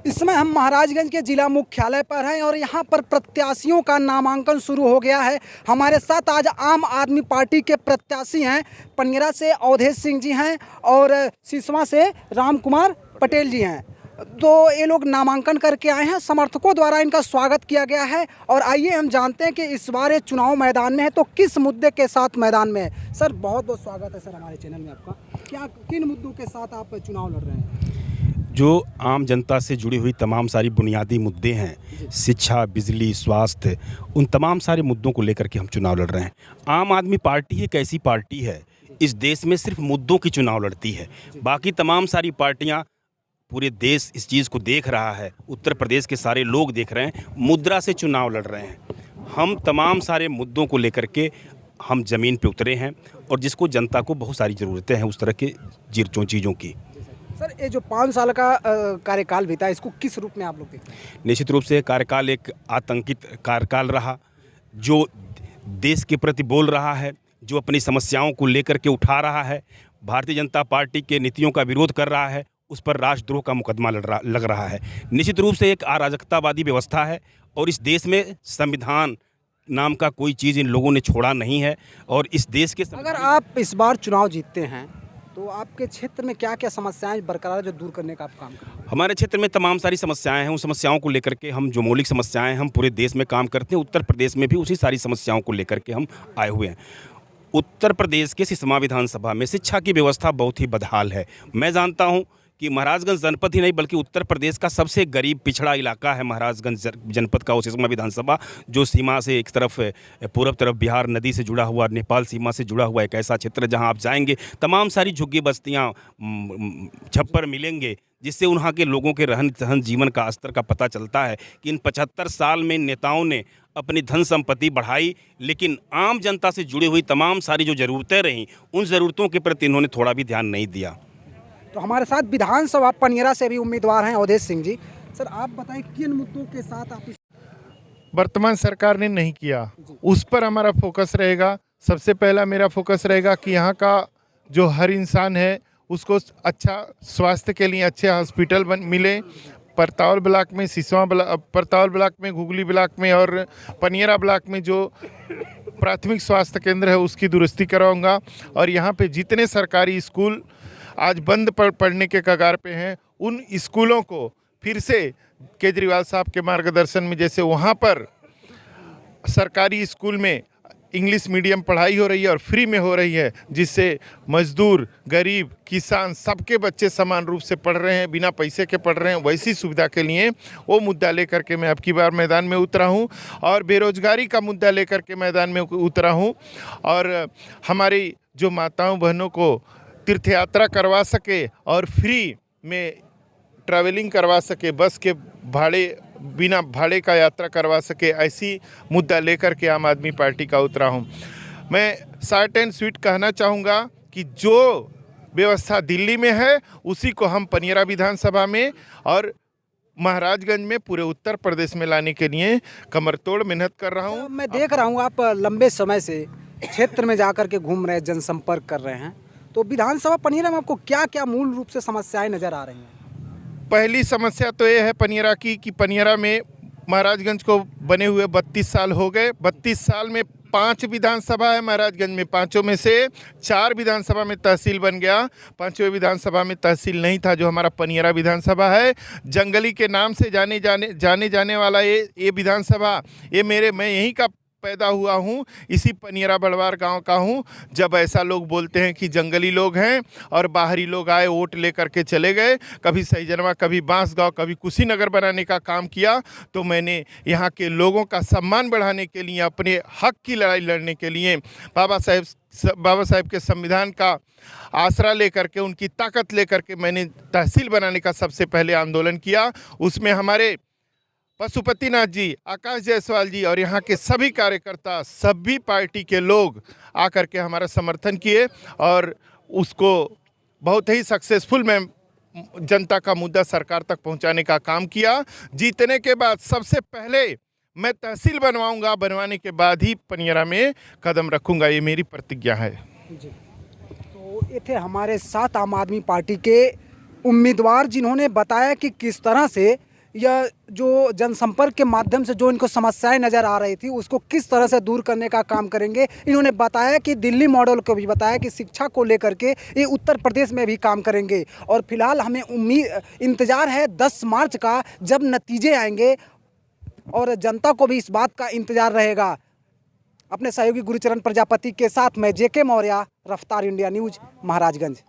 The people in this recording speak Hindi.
इस समय हम महाराजगंज के जिला मुख्यालय पर हैं और यहाँ पर प्रत्याशियों का नामांकन शुरू हो गया है। हमारे साथ आज आम आदमी पार्टी के प्रत्याशी हैं। पनियरा से अवधेश सिंह जी हैं और सिसवा से राम कुमार पटेल जी हैं। तो ये लोग नामांकन करके आए हैं, समर्थकों द्वारा इनका स्वागत किया गया है। और आइए हम जानते हैं कि इस बार ये चुनाव मैदान में है तो किस मुद्दे के साथ मैदान में है। सर बहुत बहुत स्वागत है सर हमारे चैनल में आपका। क्या किन मुद्दों के साथ आप चुनाव लड़ रहे हैं? जो आम जनता से जुड़ी हुई तमाम सारी बुनियादी मुद्दे हैं, शिक्षा, बिजली, स्वास्थ्य, उन तमाम सारे मुद्दों को लेकर के हम चुनाव लड़ रहे हैं। आम आदमी पार्टी एक ऐसी पार्टी है इस देश में सिर्फ मुद्दों की चुनाव लड़ती है। बाकी तमाम सारी पार्टियां, पूरे देश इस चीज़ को देख रहा है, उत्तर प्रदेश के सारे लोग देख रहे हैं, मुद्रा से चुनाव लड़ रहे हैं। हम तमाम सारे मुद्दों को लेकर के हम ज़मीन पे उतरे हैं और जिसको जनता को बहुत सारी ज़रूरतें हैं उस तरह के चीज़ों की। सर ये जो 5 साल का कार्यकाल बीता, इसको किस रूप में आप लोग देखते हैं? निश्चित रूप से कार्यकाल एक आतंकित कार्यकाल रहा, जो देश के प्रति बोल रहा है, जो अपनी समस्याओं को लेकर के उठा रहा है, भारतीय जनता पार्टी के नीतियों का विरोध कर रहा है, उस पर राष्ट्रद्रोह का मुकदमा लग रहा है। निश्चित रूप से एक अराजकतावादी व्यवस्था है और इस देश में संविधान नाम का कोई चीज़ इन लोगों ने छोड़ा नहीं है। और इस देश के अगर आप इस बार चुनाव जीतते हैं तो आपके क्षेत्र में क्या क्या समस्याएं बरकरार जो दूर करने का आप काम करें? हमारे क्षेत्र में तमाम सारी समस्याएं हैं। उन समस्याओं को लेकर के हम, जो मौलिक समस्याएं हैं, हम पूरे देश में काम करते हैं। उत्तर प्रदेश में भी उसी सारी समस्याओं को लेकर के हम आए हुए हैं। उत्तर प्रदेश के सिसवा विधानसभा में शिक्षा की व्यवस्था बहुत ही बदहाल है। मैं जानता हूं कि महाराजगंज जनपद ही नहीं बल्कि उत्तर प्रदेश का सबसे गरीब पिछड़ा इलाका है महाराजगंज जनपद का वो सिसवा विधानसभा, जो सीमा से एक तरफ पूर्व तरफ बिहार नदी से जुड़ा हुआ, नेपाल सीमा से जुड़ा हुआ एक ऐसा क्षेत्र जहां आप जाएंगे तमाम सारी झुग्गी बस्तियां, छप्पर मिलेंगे, जिससे वहाँ के लोगों के रहन सहन, जीवन का स्तर का पता चलता है कि इन 75 साल में नेताओं ने अपनी धन संपत्ति बढ़ाई, लेकिन आम जनता से जुड़ी हुई तमाम सारी जो ज़रूरतें रहीं उन ज़रूरतों के प्रति इन्होंने थोड़ा भी ध्यान नहीं दिया। तो हमारे साथ विधानसभा पनियरा से भी उम्मीदवार हैं अवधेश सिंह जी। सर आप बताएं किन मुद्दों के साथ आप वर्तमान सरकार ने नहीं किया उस पर हमारा फोकस रहेगा। सबसे पहला मेरा फोकस रहेगा कि यहाँ का जो हर इंसान है उसको अच्छा स्वास्थ्य के लिए अच्छे हॉस्पिटल मिले। परतौल ब्लॉक में, परतौल ब्लॉक में, घुगली ब्लॉक में और पनियरा ब्लॉक में जो प्राथमिक स्वास्थ्य केंद्र है उसकी दुरुस्ती करवाऊंगा। और यहाँ पे जितने सरकारी स्कूल आज बंद पड़ने के कगार पे हैं उन स्कूलों को फिर से केजरीवाल साहब के मार्गदर्शन में, जैसे वहाँ पर सरकारी स्कूल में इंग्लिश मीडियम पढ़ाई हो रही है और फ्री में हो रही है, जिससे मजदूर, गरीब, किसान सबके बच्चे समान रूप से पढ़ रहे हैं, बिना पैसे के पढ़ रहे हैं, वैसी सुविधा के लिए वो मुद्दा लेकर के मैं अब की बार मैदान में उतरा हूँ। और बेरोजगारी का मुद्दा लेकर के मैदान में उतरा हूँ। और हमारी जो माताओं बहनों को तीर्थ यात्रा करवा सके और फ्री में ट्रैवलिंग करवा सके, बस के भाड़े, बिना भाड़े का यात्रा करवा सके, ऐसी मुद्दा लेकर के आम आदमी पार्टी का उतरा हूँ। मैं शॉर्ट एंड स्वीट कहना चाहूँगा कि जो व्यवस्था दिल्ली में है उसी को हम पनियरा विधानसभा में और महाराजगंज में पूरे उत्तर प्रदेश में लाने के लिए कमर तोड़ मेहनत कर रहा हूँ। मैं देख रहा हूँ आप लंबे समय से क्षेत्र में जाकर के घूम रहे हैं, जनसंपर्क कर रहे हैं, तो विधानसभा पनियरा में आपको क्या क्या मूल रूप से समस्याएं नजर आ रही हैं? पहली समस्या तो ये है पनियरा की कि पनियरा में महाराजगंज को बने हुए 32 साल हो गए। 32 साल में 5 विधानसभा है महाराजगंज में, 5 में से 4 विधानसभा में तहसील बन गया, 5वें विधानसभा में तहसील नहीं था, जो हमारा पनियरा विधानसभा है। जंगली के नाम से जाने वाला ये विधानसभा, मैं यहीं का पैदा हुआ हूँ, इसी पनियरा बड़वार गांव का हूँ। जब ऐसा लोग बोलते हैं कि जंगली लोग हैं और बाहरी लोग आए वोट लेकर के चले गए, कभी सहीजनवा, कभी बांसगांव, कभी कुशीनगर बनाने का काम किया, तो मैंने यहाँ के लोगों का सम्मान बढ़ाने के लिए, अपने हक की लड़ाई लड़ने के लिए बाबा साहेब के संविधान का आसरा लेकर के, उनकी ताकत लेकर के मैंने तहसील बनाने का सबसे पहले आंदोलन किया। उसमें हमारे पशुपतिनाथ जी, आकाश जायसवाल जी और यहाँ के सभी कार्यकर्ता, सभी पार्टी के लोग आकर के हमारा समर्थन किए और उसको बहुत ही सक्सेसफुल में जनता का मुद्दा सरकार तक पहुँचाने का काम किया। जीतने के बाद सबसे पहले मैं तहसील बनवाऊंगा, बनवाने के बाद ही पनियरा में कदम रखूंगा, ये मेरी प्रतिज्ञा है जी। तो ये थे हमारे साथ आम आदमी पार्टी के उम्मीदवार, जिन्होंने बताया कि किस तरह से यह जो जनसंपर्क के माध्यम से जो इनको समस्याएं नज़र आ रही थी उसको किस तरह से दूर करने का काम करेंगे। इन्होंने बताया कि दिल्ली मॉडल को भी बताया कि शिक्षा को लेकर के ये उत्तर प्रदेश में भी काम करेंगे। और फिलहाल हमें इंतज़ार है 10 मार्च का, जब नतीजे आएंगे और जनता को भी इस बात का इंतज़ार रहेगा। अपने सहयोगी गुरुचरण प्रजापति के साथ मैं JK मौर्य, रफ्तार इंडिया न्यूज़, महाराजगंज।